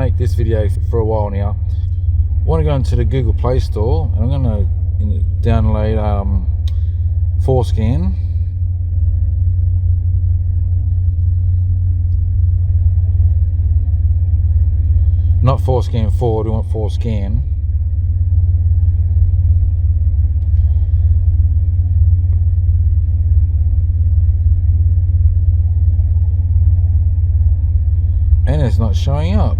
make this video for a while now. I want to go into the Google Play Store and I'm going to download FORSCAN. Not FORSCAN Forward, we want FORSCAN. And it's not showing up.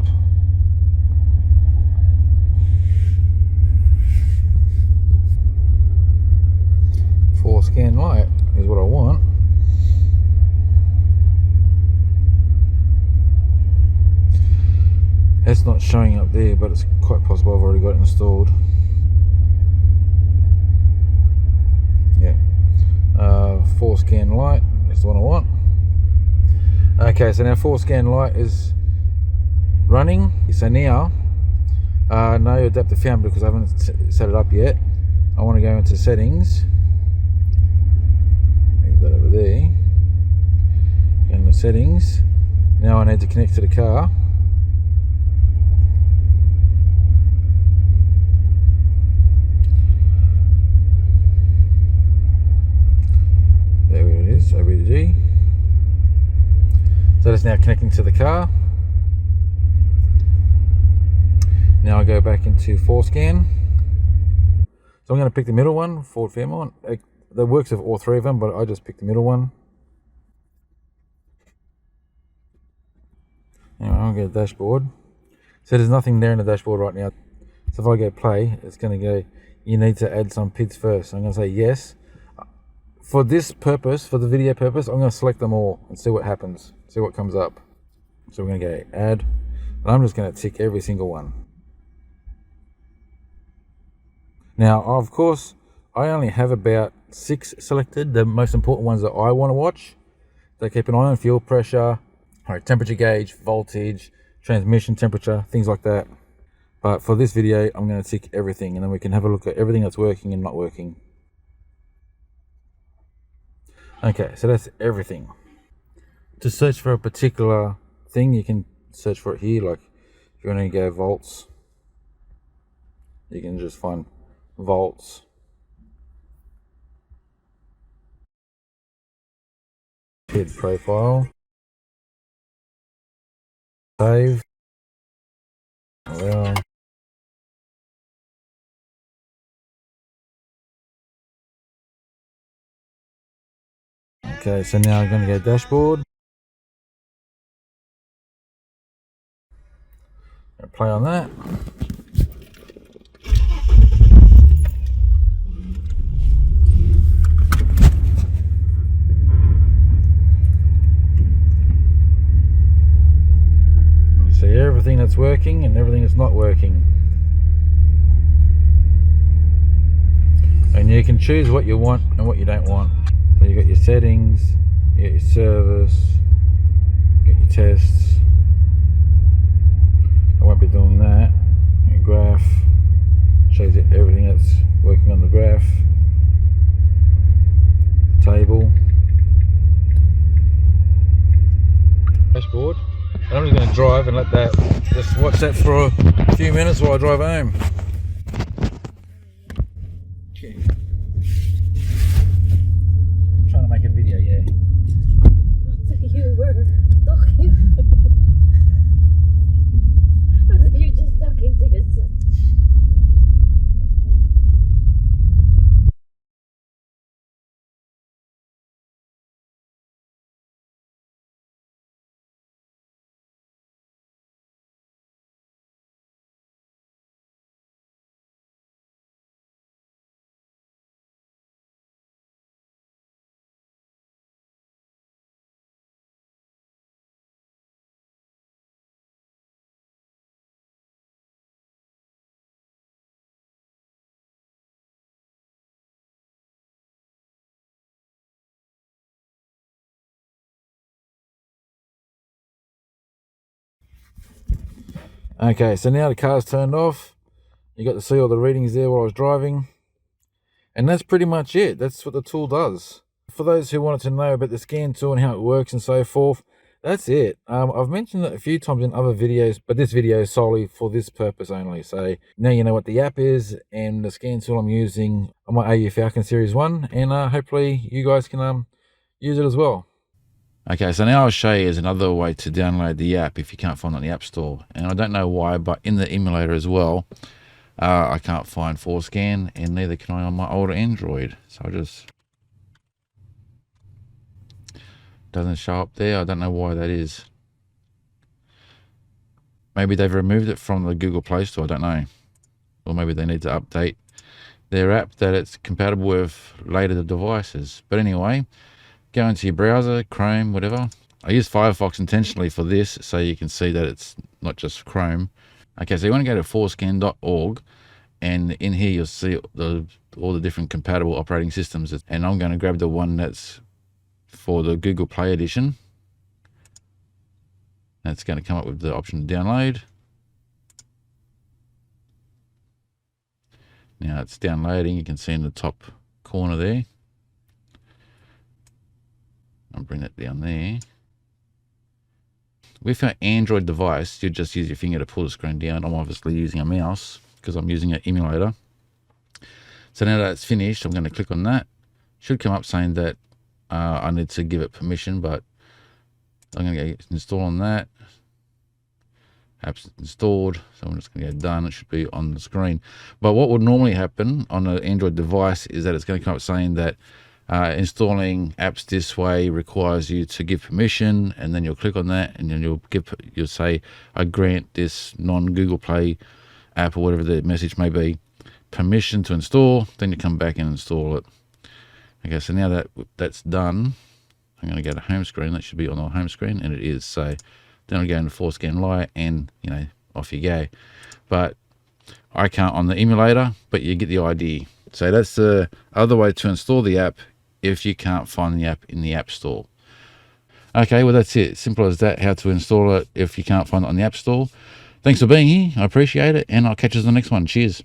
FORSCAN Lite is what I want. It's not showing up there, but it's quite possible I've already got it installed. Yeah. FORSCAN Lite is the one I want. Okay, so now FORSCAN Lite is running. So now, no adapter found because I haven't set it up yet. I want to go into settings. Move that over there. Go into settings. Now I need to connect to the car. There it is, OBDII. So that's now connecting to the car. Now I go back into FORSCAN. So I'm going to pick the middle one, Ford Fairmont. That works with all three of them, but I just picked the middle one. Anyway, I'll go to the dashboard. So there's nothing there in the dashboard right now. So if I go play, it's going to go, you need to add some PIDs first. So I'm going to say yes. For this purpose, for the video purpose, I'm going to select them all and see what happens. See what comes up. So we're going to go add, and I'm just going to tick every single one. Now, of course, I only have about 6 selected, the most important ones that I want to watch. They keep an eye on fuel pressure, temperature gauge, voltage, transmission temperature, things like that. But for this video, I'm going to tick everything, and then we can have a look at everything that's working and not working. Okay, so that's everything. To search for a particular thing, you can search for it here. Like if you want to go volts, you can just find volts. PID profile. Save. Well. Okay, so now I'm going to go dashboard. Play on that. See everything that's working and everything that's not working. And you can choose what you want and what you don't want. So you got your settings, you got your service, you got your tests. I won't be doing that. Your graph shows you everything that's working on the graph. Table. Dashboard. And I'm just going to drive and let that, just watch that for a few minutes while I drive home. Okay. I'm trying to make a video, yeah. You were talking. You're just talking to yourself. Okay, so now the car's turned off. You got to see all the readings there while I was driving. And that's pretty much it. That's what the tool does. For those who wanted to know about the scan tool and how it works and so forth, that's it. I've mentioned it a few times in other videos, but this video is solely for this purpose only. So now you know what the app is and the scan tool I'm using on my AU Falcon Series 1, and hopefully you guys can use it as well. Okay, so now I'll show you is another way to download the app if you can't find it on the App Store. And I don't know why, but in the emulator as well, I can't find FORSCAN, and neither can I on my older Android. So I just... doesn't show up there. I don't know why that is. Maybe they've removed it from the Google Play Store, I don't know. Or maybe they need to update their app that it's compatible with later devices. But anyway, go into your browser, Chrome, whatever. I use Firefox intentionally for this so you can see that it's not just Chrome. Okay, so you want to go to forscan.org, and in here you'll see all the different compatible operating systems. And I'm going to grab the one that's for the Google Play Edition. That's going to come up with the option to download. Now it's downloading. You can see in the top corner there. I'll bring that down there. With an Android device, you just use your finger to pull the screen down. I'm obviously using a mouse because I'm using an emulator. So now that it's finished, I'm going to click on that. Should come up saying that I need to give it permission, but I'm going to go install on that. Apps installed, so I'm just going to go done. It should be on the screen. But what would normally happen on an Android device is that it's going to come up saying that installing apps this way requires you to give permission, and then you'll click on that, and then you'll say, I grant this non-Google Play app, or whatever the message may be, permission to install. Then you come back and install it. Okay, so now that that's done, I'm going to go to home screen. That should be on the home screen, and it is. So then I'll go into FORSCAN Lite, and off you go. But I can't on the emulator, but you get the idea. So that's the other way to install the app if you can't find the app in the App Store. Okay, well that's it. Simple as that, how to install it if you can't find it on the App Store. Thanks for being here. I appreciate it, and I'll catch you in the next one. Cheers.